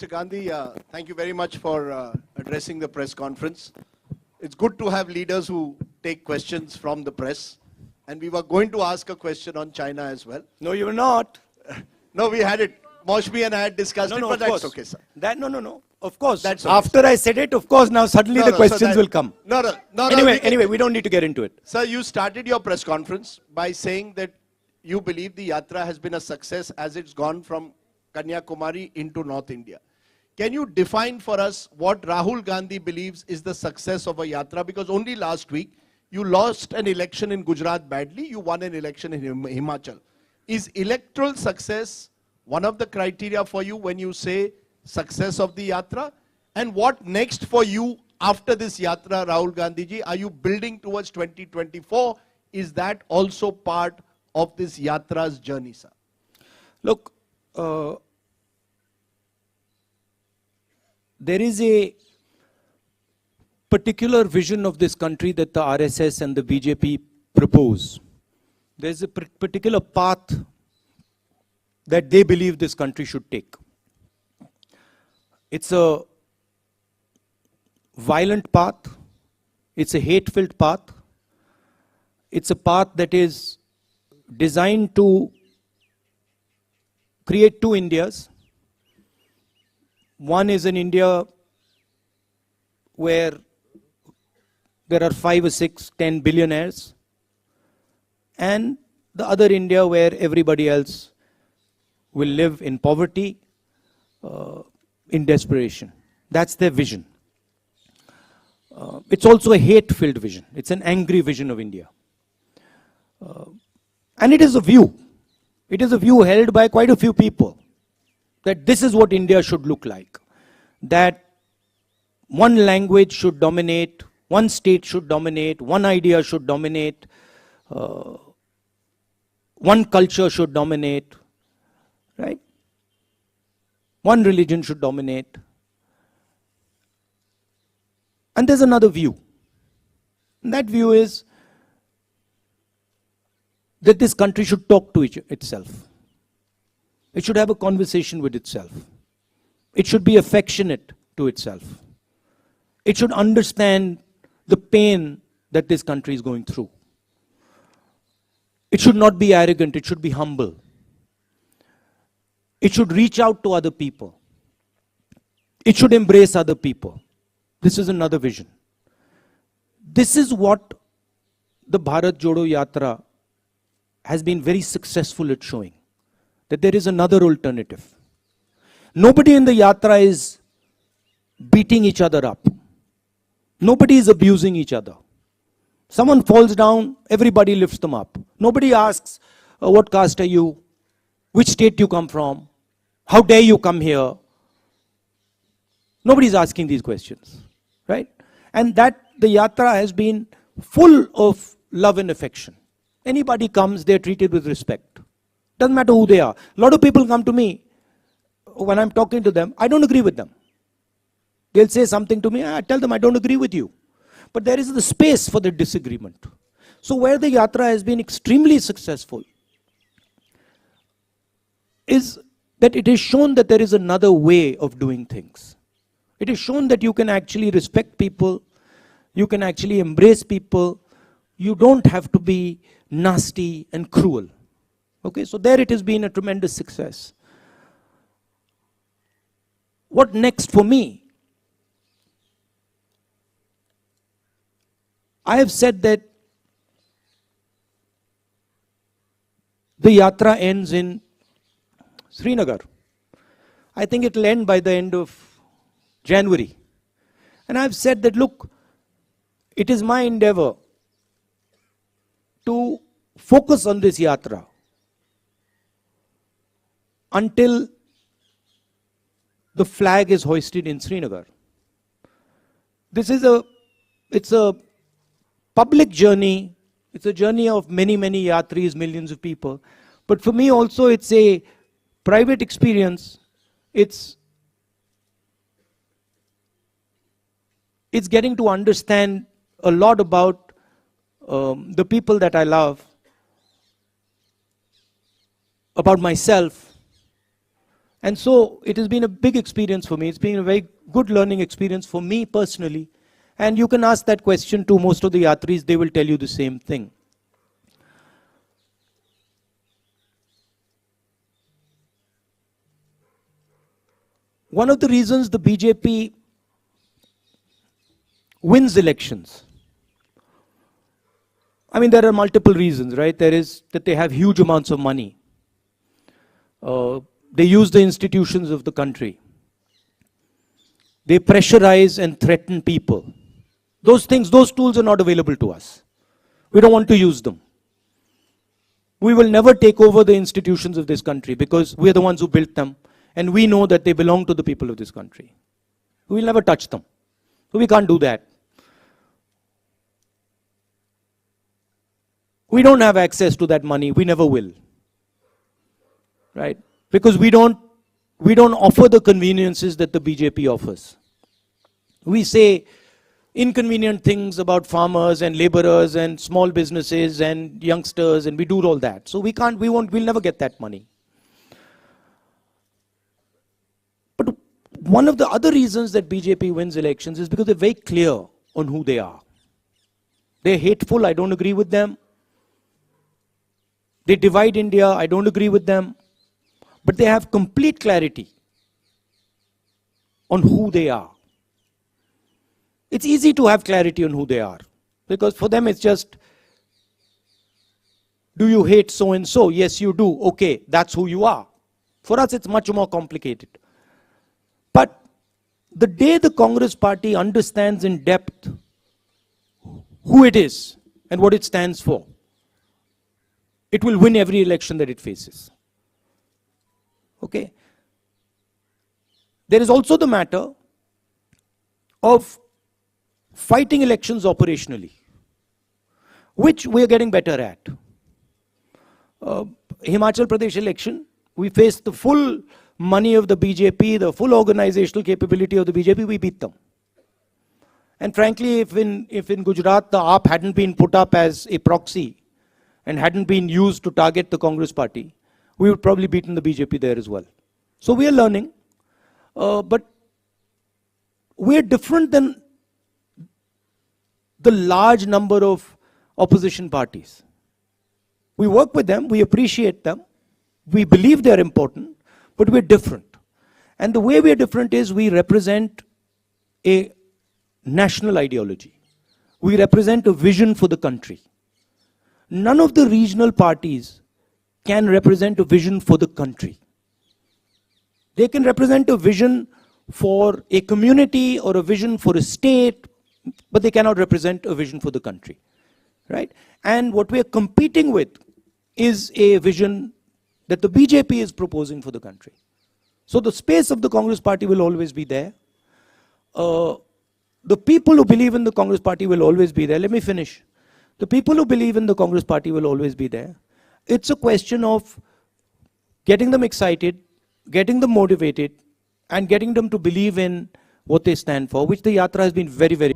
Mr. Gandhi, thank you very much for addressing the press conference. It's good to have leaders who take questions from the press. And we were going to ask a question on China as well. No, you were not. No, we had it. Moshmi and I had discussed it, but that's okay, sir. No. Of course. That's okay, After I said it, of course, now suddenly the questions will come. No. Anyway, we don't need to get into it. Sir, you started your press conference by saying that you believe the Yatra has been a success as it's gone from Kanyakumari into North India. Can you define for us what Rahul Gandhi believes is the success of a Yatra? Because only last week, you lost an election in Gujarat badly, you won an election in Himachal. Is electoral success one of the criteria for you when you say success of the Yatra? And what next for you after this Yatra, Rahul Gandhi ji? Are you building towards 2024? Is that also part of this Yatra's journey, sir? Look, there is a particular vision of this country that the RSS and the BJP propose. There's a particular path that they believe this country should take. It's a violent path. It's a hate-filled path. It's a path that is designed to create two Indias. One is an India where there are 5 or 6, 10 billionaires, and the other India where everybody else will live in poverty, in desperation. That's their vision. It's also a hate-filled vision. It's an angry vision of India. And it is a view. It is a view held by quite a few people that this is what India should look like. That one language should dominate, one state should dominate, one idea should dominate, one culture should dominate, right? One religion should dominate. And there's another view. And that view is that this country should talk to itself. It should have a conversation with itself. It should be affectionate to itself. It should understand the pain that this country is going through. It should not be arrogant, it should be humble. It should reach out to other people. It should embrace other people. This is another vision. This is what the Bharat Jodo Yatra has been very successful at showing. That there is another alternative. Nobody in the Yatra is beating each other up. Nobody is abusing each other. Someone falls down, everybody lifts them up. Nobody asks, what caste are you? Which state you come from? How dare you come here? Nobody is asking these questions, right? And that the Yatra has been full of love and affection. Anybody comes, they're treated with respect. Doesn't matter who they are. A lot of people come to me, when I'm talking to them, I don't agree with them. They'll say something to me, I tell them I don't agree with you. But there is the space for the disagreement. So where the Yatra has been extremely successful is that it has shown that there is another way of doing things. It has shown that you can actually respect people, you can actually embrace people, you don't have to be nasty and cruel. Okay, so there it has been a tremendous success. What next for me? I have said that the Yatra ends in Srinagar. I think it will end by the end of January. And I've said that, look, it is my endeavor to focus on this Yatra until the flag is hoisted in Srinagar. It's a public journey. It's a journey of many, many yatris, millions of people. But for me also, it's a private experience. It's getting to understand a lot about the people that I love, about myself, And so it has been a big experience for me. It's been a very good learning experience for me personally. And you can ask that question to most of the yatris, they will tell you the same thing. One of the reasons the BJP wins elections, I mean, there are multiple reasons, right? There is that they have huge amounts of money. They use the institutions of the country. They pressurize and threaten people. Those things, those tools are not available to us. We don't want to use them. We will never take over the institutions of this country because we are the ones who built them. And we know that they belong to the people of this country. We will never touch them. So we can't do that. We don't have access to that money. We never will. Right? Because we don't offer the conveniences that the BJP offers. We say inconvenient things about farmers and laborers and small businesses and youngsters, and we do all that. So we'll never get that money. But one of the other reasons that BJP wins elections is because they're very clear on who they are. They're hateful, I don't agree with them. They divide India, I don't agree with them. But they have complete clarity on who they are. It's easy to have clarity on who they are. Because for them it's just, do you hate so and so? Yes, you do. Okay, that's who you are. For us it's much more complicated. But the day the Congress party understands in depth who it is and what it stands for, it will win every election that it faces. Okay? There is also the matter of fighting elections operationally, which we are getting better at. Himachal Pradesh election, we faced the full money of the BJP, the full organizational capability of the BJP, we beat them. And frankly, if in Gujarat the AAP hadn't been put up as a proxy and hadn't been used to target the Congress party, we would probably beaten the BJP there as well. So we are learning, but we are different than the large number of opposition parties. We work with them, we appreciate them, we believe they are important, but we're different. And the way we are different is we represent a national ideology. We represent a vision for the country. None of the regional parties can represent a vision for the country. They can represent a vision for a community or a vision for a state, but they cannot represent a vision for the country. Right? And what we are competing with is a vision that the BJP is proposing for the country. So the space of the Congress party will always be there. The people who believe in the Congress party will always be there. Let me finish. The people who believe in the Congress party will always be there. It's a question of getting them excited, getting them motivated, and getting them to believe in what they stand for, which the Yatra has been very, very